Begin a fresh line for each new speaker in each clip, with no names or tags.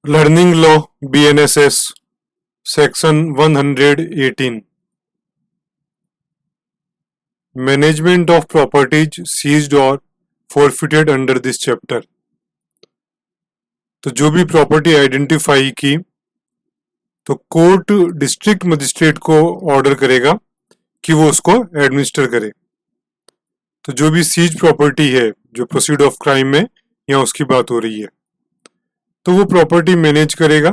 Learning law BNSS section 118 management of properties seized और forfeited under this chapter. तो जो भी प्रॉपर्टी आइडेंटिफाई की तो कोर्ट डिस्ट्रिक्ट मजिस्ट्रेट को ऑर्डर करेगा कि वो उसको एडमिनिस्टर करे। तो जो भी सीज प्रॉपर्टी है जो प्रोसीड ऑफ क्राइम में यहाँ उसकी बात हो रही है, तो वो प्रॉपर्टी मैनेज करेगा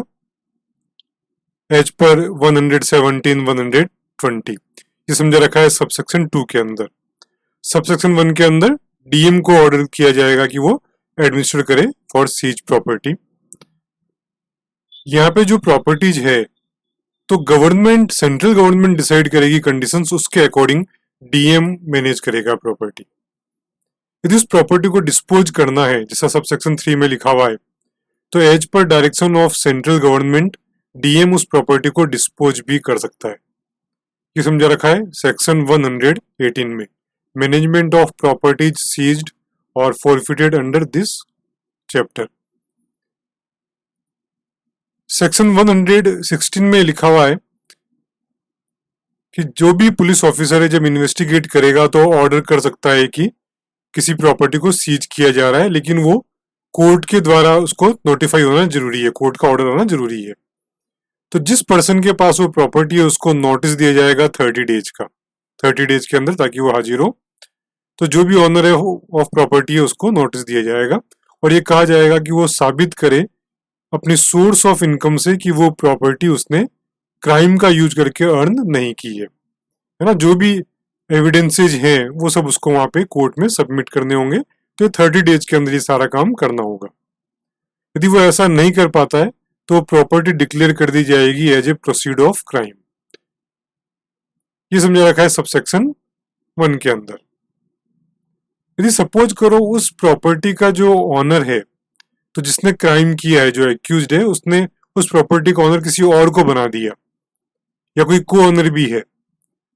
एज पर 117 120। ये समझा रखा है सबसेक्शन 2 के अंदर। सबसेक्शन 1 के अंदर डीएम को ऑर्डर किया जाएगा कि वो एडमिनिस्टर करे फॉर सीज प्रॉपर्टी। यहाँ पे जो प्रॉपर्टीज है तो गवर्नमेंट, सेंट्रल गवर्नमेंट डिसाइड करेगी कंडीशंस, उसके अकॉर्डिंग डीएम मैनेज करेगा प्रॉपर्टी। यदि उस प्रॉपर्टी को डिस्पोज करना है जैसा सबसेक्शन 3 में लिखा हुआ है, तो as per direction of central government DM उस प्रॉपर्टी को डिस्पोज भी कर सकता है। ये समझा रखा है सेक्शन 118 में, मैनेजमेंट ऑफ प्रॉपर्टीज सीज्ड और forfeited under this chapter. Section 116 में लिखा हुआ है कि जो भी पुलिस ऑफिसर है जब इन्वेस्टिगेट करेगा तो ऑर्डर कर सकता है कि किसी प्रॉपर्टी को सीज किया जा रहा है, लेकिन वो कोर्ट के द्वारा उसको नोटिफाई होना जरूरी है, कोर्ट का ऑर्डर होना जरूरी है। तो जिस पर्सन के पास वो प्रॉपर्टी है उसको नोटिस दिया जाएगा 30 डेज का, 30 डेज के अंदर, ताकि वो हाजिर हो। तो जो भी ऑनर है ऑफ प्रॉपर्टी है उसको नोटिस दिया जाएगा और ये कहा जाएगा कि वो साबित करे अपनी सोर्स ऑफ इनकम से कि वो प्रॉपर्टी उसने क्राइम का यूज करके अर्न नहीं की है ना। जो भी एविडेंसेज हैं वो सब उसको वहां पे कोर्ट में सबमिट करने होंगे। तो 30 डेज के अंदर ये सारा काम करना होगा। यदि वो ऐसा नहीं कर पाता है तो प्रॉपर्टी डिक्लेयर कर दी जाएगी as a proceed of crime. ये समझा रखा है सबसेक्शन 1 के अंदर। यदि सपोज करो उस प्रॉपर्टी का जो ऑनर है, तो जिसने क्राइम किया है, जो एक्यूज्ड है, उसने उस प्रॉपर्टी का ऑनर किसी और को बना दिया या कोई को ऑनर भी है,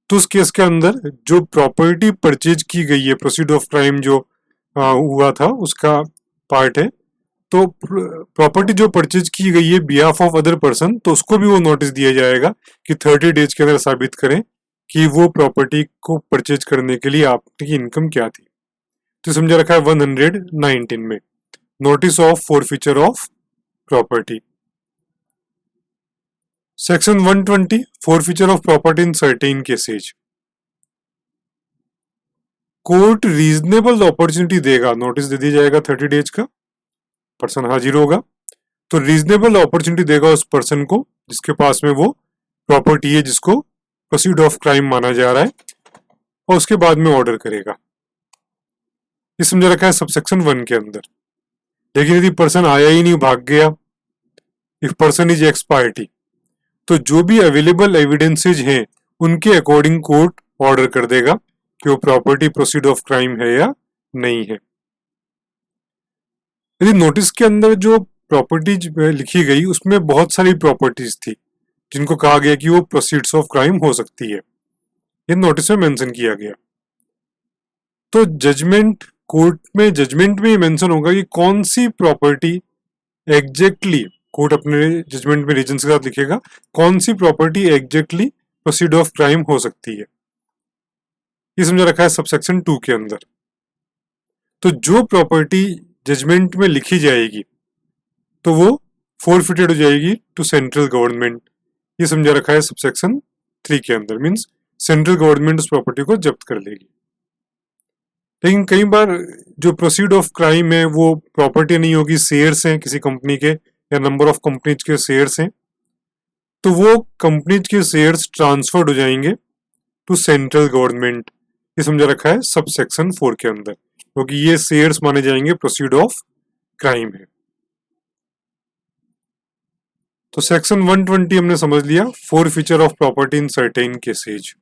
तो उस केस के अंदर जो प्रॉपर्टी परचेज की गई है, प्रोसीड ऑफ क्राइम जो हुआ था उसका पार्ट है, तो प्रॉपर्टी जो परचेज की गई है बिहाफ ऑफ अदर पर्सन, तो उसको भी वो नोटिस दिया जाएगा कि 30 डेज के अंदर साबित करें कि वो प्रॉपर्टी को परचेज करने के लिए आपकी इनकम क्या थी। तो समझा रखा है 119 में, notice of forfeiture of property. Section 120, forfeiture of property in certain cases. Court reasonable opportunity देगा, नोटिस दे दिया जाएगा 30 डेज का, पर्सन हाजिर होगा तो रीजनेबल अपॉर्चुनिटी देगा उस पर्सन को जिसके पास में वो प्रॉपर्टी है जिसको प्रोसीड ऑफ क्राइम माना जा रहा है, और उसके बाद में ऑर्डर करेगा। ये समझा रखा है सबसेक्शन 1 के अंदर। लेकिन यदि पर्सन आया ही नहीं, भाग गया, if person is x party, तो जो भी अवेलेबल एविडेंसेज हैं उनके अकॉर्डिंग कोर्ट ऑर्डर कर देगा कि वो प्रॉपर्टी प्रोसीड ऑफ क्राइम है या नहीं है। यदि नोटिस के अंदर जो प्रॉपर्टीज लिखी गई उसमें बहुत सारी प्रॉपर्टीज थी जिनको कहा गया कि वो प्रोसीड्स ऑफ क्राइम हो सकती है, ये नोटिस में मेंशन किया गया, तो जजमेंट, कोर्ट में जजमेंट में मेंशन होगा कि कौन सी प्रॉपर्टी एग्जैक्टली, कोर्ट अपने जजमेंट में रीजन के साथ लिखेगा कौन सी property exactly proceed of crime हो सकती है। ये समझा रखा है सबसेक्शन 2 के अंदर। तो जो प्रॉपर्टी जजमेंट में लिखी जाएगी तो वो फॉरफिटेड हो जाएगी टू सेंट्रल गवर्नमेंट। ये समझा रखा है सबसेक्शन 3 के अंदर, मींस सेंट्रल गवर्नमेंट उस प्रॉपर्टी को जब्त कर लेगी। लेकिन कई बार जो प्रोसीड ऑफ क्राइम है वो प्रॉपर्टी नहीं होगी, शेयर्स हैं किसी कंपनी के या नंबर ऑफ कंपनीज के शेयर्स हैं, तो वो कंपनीज के शेयर्स ट्रांसफर्ड हो जाएंगे टू सेंट्रल गवर्नमेंट। ये समझा रखा है सबसेक्शन 4 के अंदर, क्योंकि ये शेयर्स माने जाएंगे प्रोसीड ऑफ क्राइम है। तो सेक्शन 120 हमने समझ लिया, forfeiture of property in certain cases.